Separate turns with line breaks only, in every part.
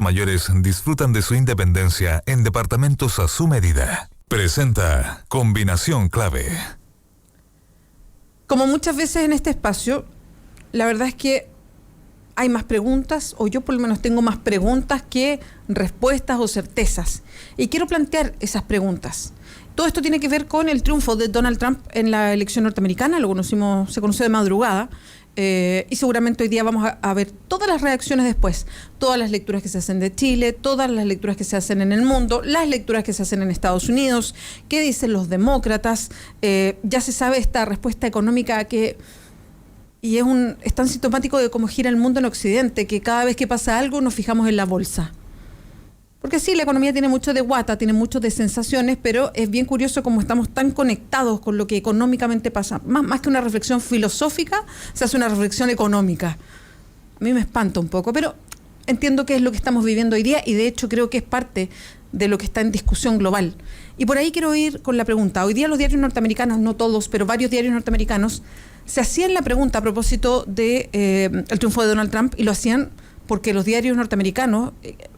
Mayores disfrutan de su independencia en departamentos a su medida. Presenta Combinación Clave.
Como muchas veces en este espacio, la verdad es que hay más preguntas, o yo por lo menos tengo más preguntas que respuestas o certezas. Y quiero plantear esas preguntas. Todo esto tiene que ver con el triunfo de Donald Trump en la elección norteamericana. Se conoció de madrugada. Y seguramente hoy día vamos a ver todas las reacciones después, todas las lecturas que se hacen de Chile, todas las lecturas que se hacen en el mundo, las lecturas que se hacen en Estados Unidos, qué dicen los demócratas. Ya se sabe esta respuesta económica y es tan sintomático de cómo gira el mundo en Occidente, que cada vez que pasa algo nos fijamos en la bolsa. Porque sí, la economía tiene mucho de guata, tiene mucho de sensaciones, pero es bien curioso cómo estamos tan conectados con lo que económicamente pasa. Más que una reflexión filosófica, se hace una reflexión económica. A mí me espanta un poco, pero entiendo que es lo que estamos viviendo hoy día y de hecho creo que es parte de lo que está en discusión global. Y por ahí quiero ir con la pregunta. Hoy día los diarios norteamericanos, no todos, pero varios diarios norteamericanos, se hacían la pregunta a propósito de el triunfo de Donald Trump y lo hacían porque los diarios norteamericanos,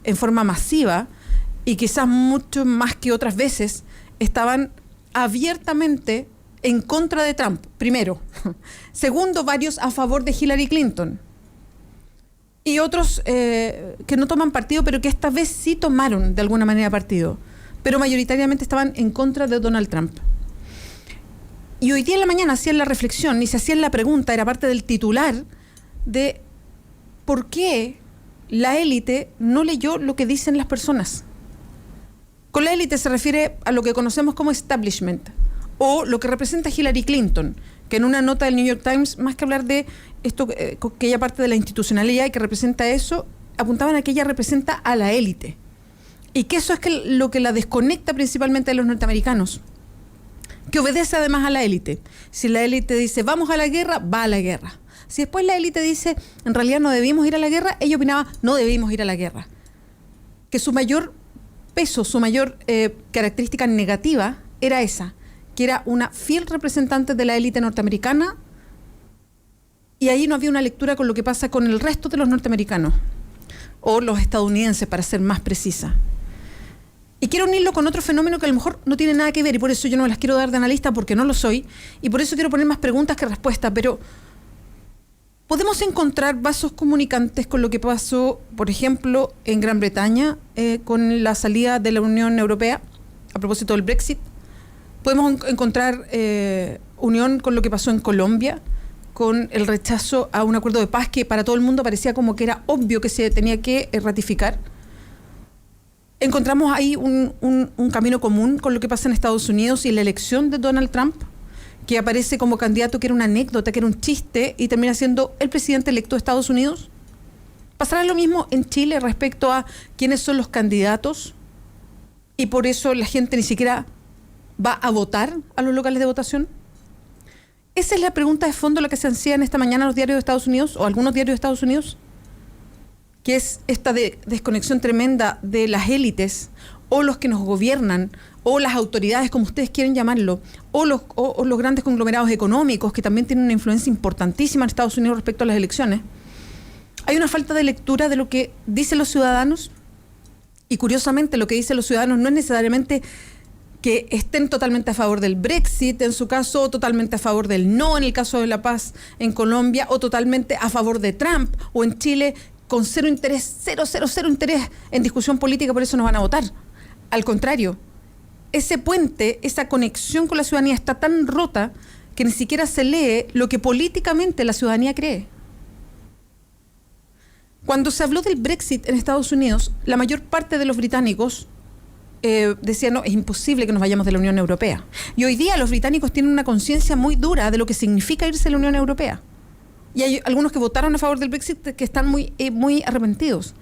en forma masiva, y quizás mucho más que otras veces, estaban abiertamente en contra de Trump, primero. Segundo, varios a favor de Hillary Clinton. Y otros que no toman partido, pero que esta vez sí tomaron de alguna manera partido. Pero mayoritariamente estaban en contra de Donald Trump. Y hoy día en la mañana hacían la reflexión y se hacían la pregunta, era parte del titular, de ¿por qué la élite no leyó lo que dicen las personas? Con la élite se refiere a lo que conocemos como establishment, o lo que representa Hillary Clinton, que en una nota del New York Times, más que hablar de esto, que ella parte de la institucionalidad y que representa eso, apuntaban a que ella representa a la élite. Y que eso es lo que la desconecta principalmente de los norteamericanos, que obedece además a la élite. Si la élite dice vamos a la guerra, va a la guerra. Si después la élite dice, en realidad no debimos ir a la guerra, ella opinaba, no debimos ir a la guerra. Que su mayor peso, su mayor característica negativa era esa, que era una fiel representante de la élite norteamericana, y ahí no había una lectura con lo que pasa con el resto de los norteamericanos, o los estadounidenses, para ser más precisa. Y quiero unirlo con otro fenómeno que a lo mejor no tiene nada que ver, y por eso yo no me las quiero dar de analista, porque no lo soy, y por eso quiero poner más preguntas que respuestas, pero podemos encontrar vasos comunicantes con lo que pasó, por ejemplo, en Gran Bretaña, con la salida de la Unión Europea, a propósito del Brexit. Podemos encontrar unión con lo que pasó en Colombia, con el rechazo a un acuerdo de paz que para todo el mundo parecía como que era obvio que se tenía que ratificar. Encontramos ahí un camino común con lo que pasa en Estados Unidos y la elección de Donald Trump, que aparece como candidato, que era una anécdota, que era un chiste, y termina siendo el presidente electo de Estados Unidos. ¿Pasará lo mismo en Chile respecto a quiénes son los candidatos? Y por eso la gente ni siquiera va a votar a los locales de votación. Esa es la pregunta de fondo la que se hacían esta mañana los diarios de Estados Unidos, o algunos diarios de Estados Unidos, que es esta desconexión tremenda de las élites, o los que nos gobiernan, o las autoridades, como ustedes quieren llamarlo, o los grandes conglomerados económicos, que también tienen una influencia importantísima en Estados Unidos respecto a las elecciones. Hay una falta de lectura de lo que dicen los ciudadanos, y curiosamente lo que dicen los ciudadanos no es necesariamente que estén totalmente a favor del Brexit, en su caso, o totalmente a favor del no, en el caso de La Paz, en Colombia, o totalmente a favor de Trump, o en Chile, con cero interés en discusión política, por eso no van a votar. Al contrario, ese puente, esa conexión con la ciudadanía está tan rota que ni siquiera se lee lo que políticamente la ciudadanía cree. Cuando se habló del Brexit en Estados Unidos, la mayor parte de los británicos decían, no, es imposible que nos vayamos de la Unión Europea. Y hoy día los británicos tienen una conciencia muy dura de lo que significa irse de la Unión Europea. Y hay algunos que votaron a favor del Brexit que están muy arrepentidos.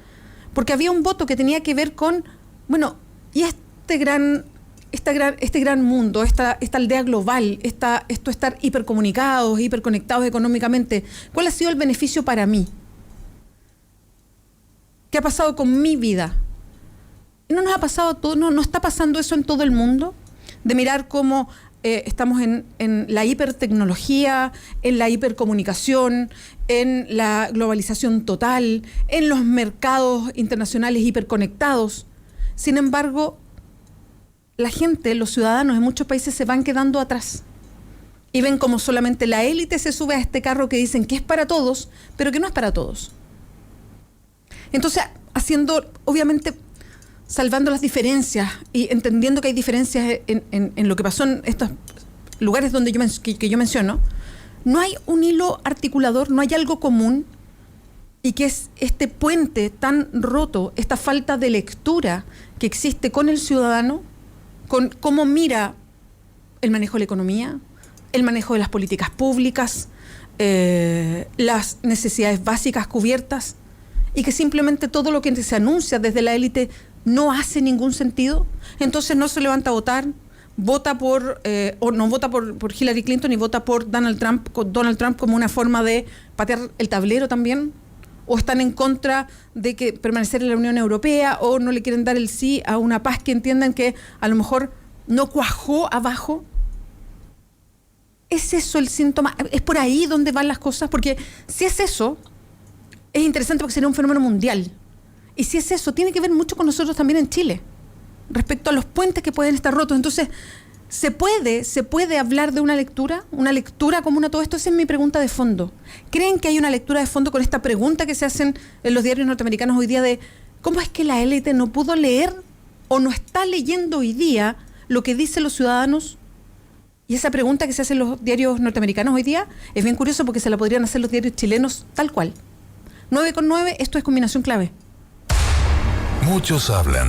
Porque había un voto que tenía que ver con, bueno, y este gran mundo, esta aldea global, esto estar hipercomunicados, hiperconectados económicamente, ¿cuál ha sido el beneficio para mí? ¿Qué ha pasado con mi vida? ¿No nos ha pasado todo? ¿No está pasando eso en todo el mundo? De mirar cómo estamos en la hipertecnología, en la hipercomunicación, en la globalización total, en los mercados internacionales hiperconectados. Sin embargo, la gente, los ciudadanos en muchos países se van quedando atrás y ven como solamente la élite se sube a este carro que dicen que es para todos, pero que no es para todos. Entonces, obviamente, salvando las diferencias y entendiendo que hay diferencias en lo que pasó en estos lugares donde que yo menciono, no hay un hilo articulador, no hay algo común, y que es este puente tan roto, esta falta de lectura que existe con el ciudadano, con cómo mira el manejo de la economía, el manejo de las políticas públicas, las necesidades básicas cubiertas, y que simplemente todo lo que se anuncia desde la élite no hace ningún sentido. Entonces no se levanta a votar, vota o no vota por Hillary Clinton y vota por Donald Trump como una forma de patear el tablero también, o están en contra de que permanecer en la Unión Europea, o no le quieren dar el sí a una paz que entiendan que a lo mejor no cuajó abajo. ¿Es eso el síntoma? ¿Es por ahí donde van las cosas? Porque si es eso, es interesante porque sería un fenómeno mundial. Y si es eso, tiene que ver mucho con nosotros también en Chile, respecto a los puentes que pueden estar rotos. Entonces, ¿se puede hablar de una lectura común a todo esto? Esa es mi pregunta de fondo. ¿Creen que hay una lectura de fondo con esta pregunta que se hacen en los diarios norteamericanos hoy día de cómo es que la élite no pudo leer o no está leyendo hoy día lo que dicen los ciudadanos? Y esa pregunta que se hace en los diarios norteamericanos hoy día es bien curioso porque se la podrían hacer los diarios chilenos tal cual. 9:9, esto es Combinación Clave.
Muchos hablan,